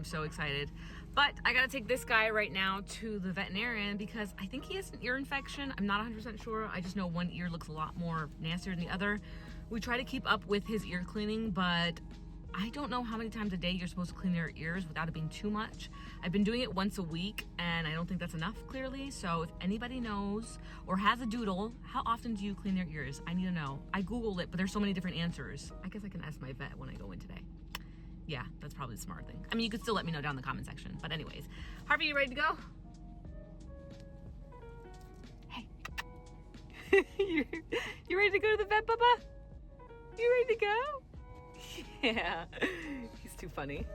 So excited, but I gotta take this guy right now to the veterinarian because I think he has an ear infection. I'm not 100% sure. I just know one ear looks a lot more nastier than the other. We try to keep up with his ear cleaning, but I don't know how many times a day you're supposed to clean your ears without it being too much. I've been doing it once a week and I don't think that's enough, clearly. So if anybody knows or has a doodle, how often do you clean your ears? I need to know. I Googled it, but there's so many different answers. I guess I can ask my vet when I go in today. Yeah, that's probably the smart thing. I mean, you could still let me know down in the comment section. But anyways, Harvey, you ready to go? Hey. you ready to go to the vet, Bubba? You ready to go? Yeah, he's too funny.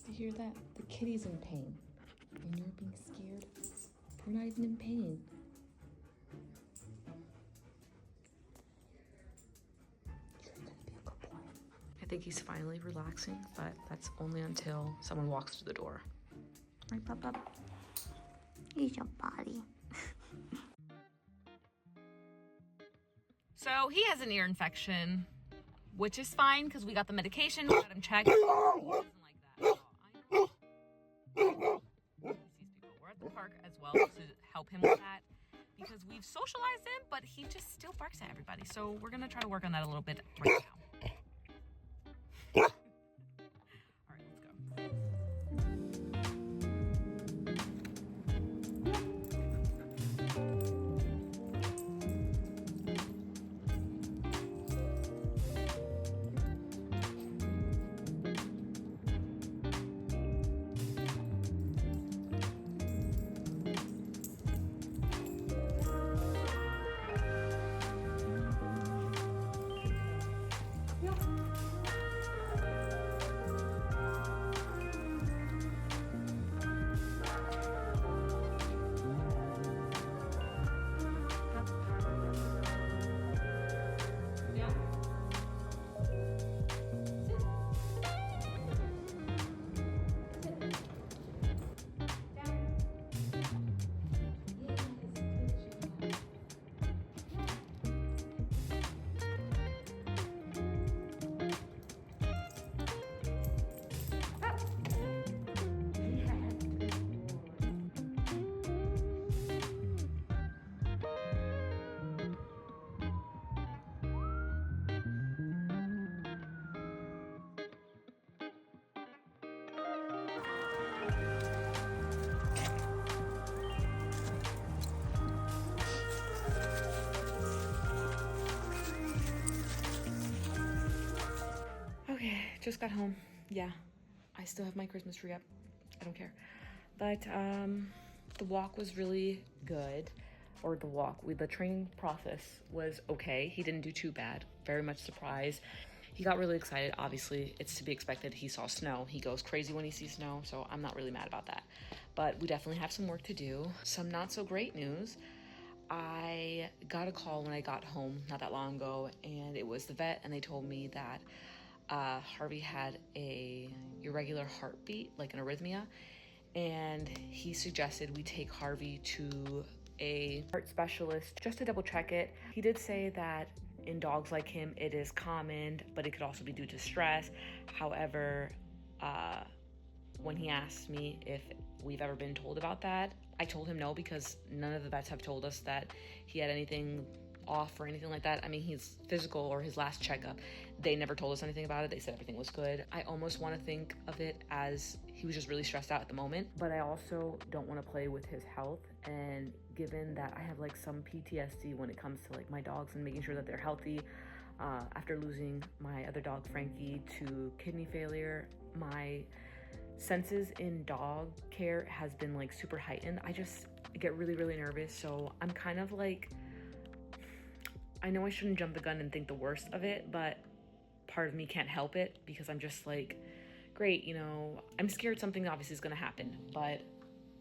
You hear that? The kitty's in pain. And you're being scared? You're not even in pain. You're gonna be a good boy. I think he's finally relaxing, but that's only until someone walks through the door. Right, Papa? Here's your body. So he has an ear infection, which is fine because we got the medication, we got him checked. He doesn't like that at all. I know. He sees people. We're at the park as well to help him with that because we've socialized him, but he just still barks at everybody. So we're gonna try to work on that a little bit right now. All right, let's go. Okay, just got home. Yeah, I still have my Christmas tree up. I don't care. But the walk was really good. Or the training process was okay. He didn't do too bad. Very much surprised. He got really excited. Obviously, it's to be expected. He saw snow. He goes crazy when he sees snow, so I'm not really mad about that. But we definitely have some work to do. Some not so great news. I got a call when I got home not that long ago, and it was the vet, and they told me that Harvey had a irregular heartbeat, like an arrhythmia, and he suggested we take Harvey to a heart specialist just to double check it. He did say that in dogs like him, it is common, but it could also be due to stress. However, when he asked me if we've ever been told about that, I told him no, because none of the vets have told us that he had anything off or anything like that. I mean, his physical or his last checkup, they never told us anything about it. They said everything was good. I almost want to think of it as he was just really stressed out at the moment, but I also don't want to play with his health. And given that I have like some PTSD when it comes to like my dogs and making sure that they're healthy, after losing my other dog Frankie to kidney failure, my senses in dog care has been like super heightened. I just get really, really nervous. So I'm kind of like, I know I shouldn't jump the gun and think the worst of it, but part of me can't help it, because I'm just like, great, you know, I'm scared something obviously is going to happen. But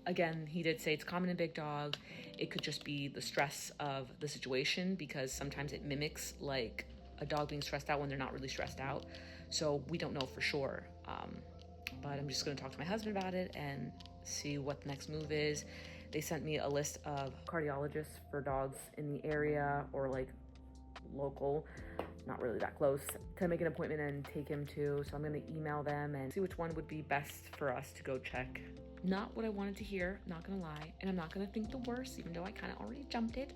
again, he did say it's common in big dog. It could just be the stress of the situation, because sometimes it mimics like a dog being stressed out when they're not really stressed out. So we don't know for sure. But I'm just going to talk to my husband about it and see what the next move is. They sent me a list of cardiologists for dogs in the area, or like local, not really that close, to make an appointment and take him to. So I'm going to email them and see which one would be best for us to go check. Not what I wanted to hear, not going to lie, and I'm not going to think the worst, even though I kind of already jumped it.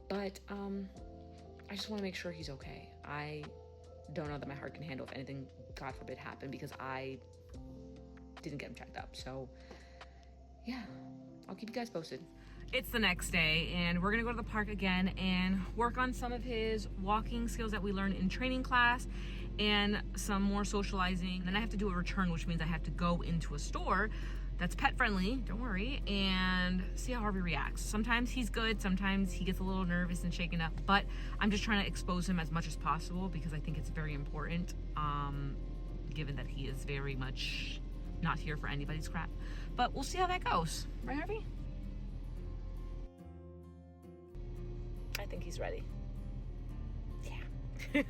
But I just want to make sure he's okay. I don't know that my heart can handle if anything, God forbid, happened, because I didn't get him checked up. So yeah, I'll keep you guys posted. It's the next day, and we're gonna go to the park again and work on some of his walking skills that we learned in training class, and some more socializing. Then I have to do a return, which means I have to go into a store that's pet friendly, don't worry, and see how Harvey reacts. Sometimes he's good, sometimes he gets a little nervous and shaken up, but I'm just trying to expose him as much as possible, because I think it's very important, given that he is very much not here for anybody's crap. But we'll see how that goes. Right, Harvey? I think he's ready. Yeah.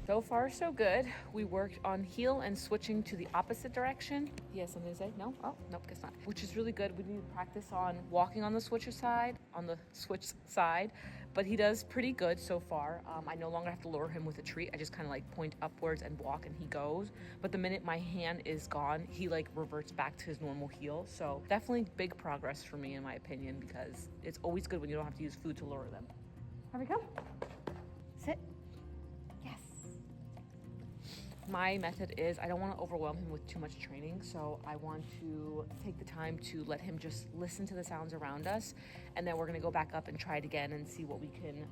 So far, so good. We worked on heel and switching to the opposite direction. He has something to say? No? Oh, nope, guess not. Which is really good. We need to practice on walking on the switch side, but he does pretty good so far. I no longer have to lure him with a treat. I just kind of like point upwards and walk, and he goes. But the minute my hand is gone, he like reverts back to his normal heel. So definitely big progress for me, in my opinion, because it's always good when you don't have to use food to lure them. Harvey, come. Sit. Yes. My method is I don't want to overwhelm him with too much training, so I want to take the time to let him just listen to the sounds around us, and then we're going to go back up and try it again and see what we can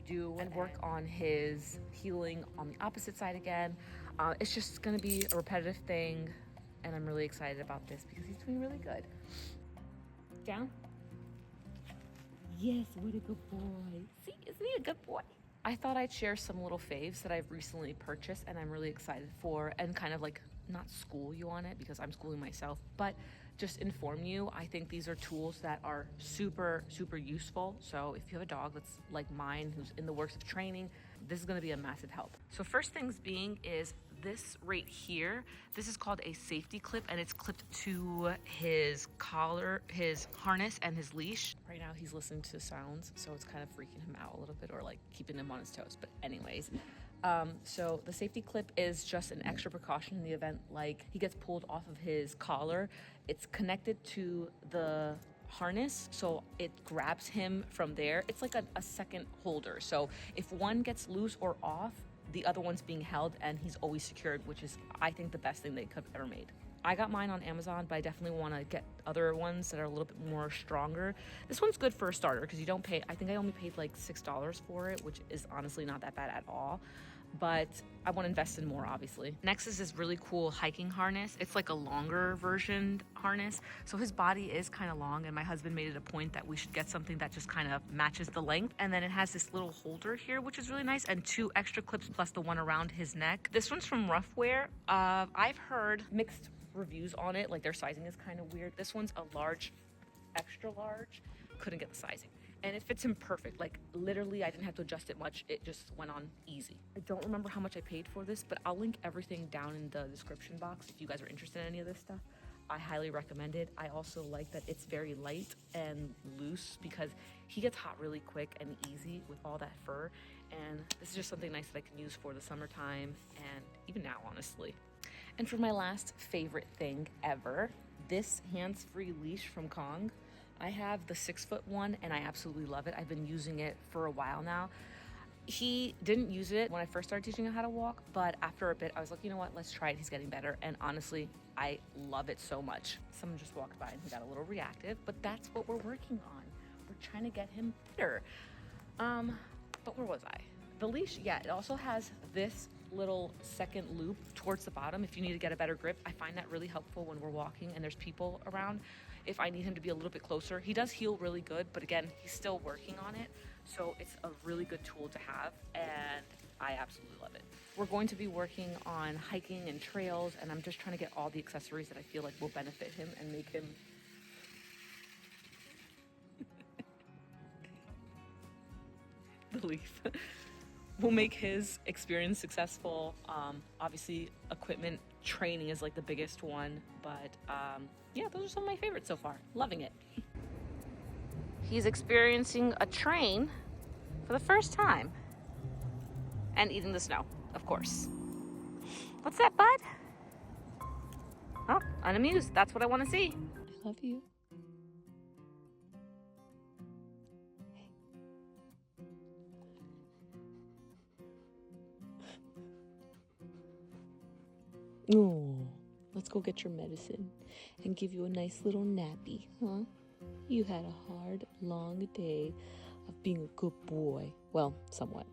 do and work on his healing on the opposite side again. It's just going to be a repetitive thing, and I'm really excited about this because he's doing really good. Down. Yes, what a good boy. See, isn't he a good boy? I thought I'd share some little faves that I've recently purchased and I'm really excited for, and kind of like not school you on it because I'm schooling myself, but just inform you. I think these are tools that are super, super useful. So if you have a dog that's like mine who's in the works of training, this is going to be a massive help. So first things being is this right here. This is called a safety clip, and it's clipped to his collar, his harness, and his leash. Right now he's listening to sounds, so it's kind of freaking him out a little bit, or like keeping him on his toes. But anyways, so the safety clip is just an extra precaution in the event like he gets pulled off of his collar. It's connected to the harness, so it grabs him from there. It's like a second holder. So if one gets loose or off, the other one's being held and he's always secured, which is, I think, the best thing they could have ever made. I got mine on Amazon, but I definitely want to get other ones that are a little bit more stronger. This one's good for a starter because you don't pay, I think I only paid like $6 for it, which is honestly not that bad at all. But I want to invest in more, obviously. Next is this really cool hiking harness. It's like a longer version harness. So his body is kind of long, and my husband made it a point that we should get something that just kind of matches the length. And then it has this little holder here, which is really nice, and 2 extra clips plus the one around his neck. This one's from Ruff. I've heard mixed reviews on it, like their sizing is kind of weird. This one's a large, extra large. Couldn't get the sizing. And it fits him perfect. Like literally, I didn't have to adjust it much. It just went on easy. I don't remember how much I paid for this, but I'll link everything down in the description box if you guys are interested in any of this stuff. I highly recommend it. I also like that it's very light and loose because he gets hot really quick and easy with all that fur. And this is just something nice that I can use for the summertime and even now, honestly. And for my last favorite thing ever, this hands-free leash from Kong. I have the 6-foot one and I absolutely love it. I've been using it for a while now. He didn't use it when I first started teaching him how to walk, but after a bit I was like, you know what, let's try it. He's getting better, and honestly, I love it so much. Someone just walked by and he got a little reactive, but that's what we're working on. We're trying to get him better. But where was I? The leash, yeah, it also has this little second loop towards the bottom if you need to get a better grip. I find that really helpful when we're walking and there's people around. If I need him to be a little bit closer, he does heel really good, but again, he's still working on it. So it's a really good tool to have, and I absolutely love it. We're going to be working on hiking and trails, and I'm just trying to get all the accessories that I feel like will benefit him and make him the leaf will make his experience successful. Obviously, equipment training is like the biggest one, but yeah, those are some of my favorites so far. Loving it. He's experiencing a train for the first time and eating the snow, of course. What's that, bud? Oh, unamused. That's what I want to see. I love you. Oh, let's go get your medicine and give you a nice little nappy, huh? You had a hard, long day of being a good boy. Well, somewhat.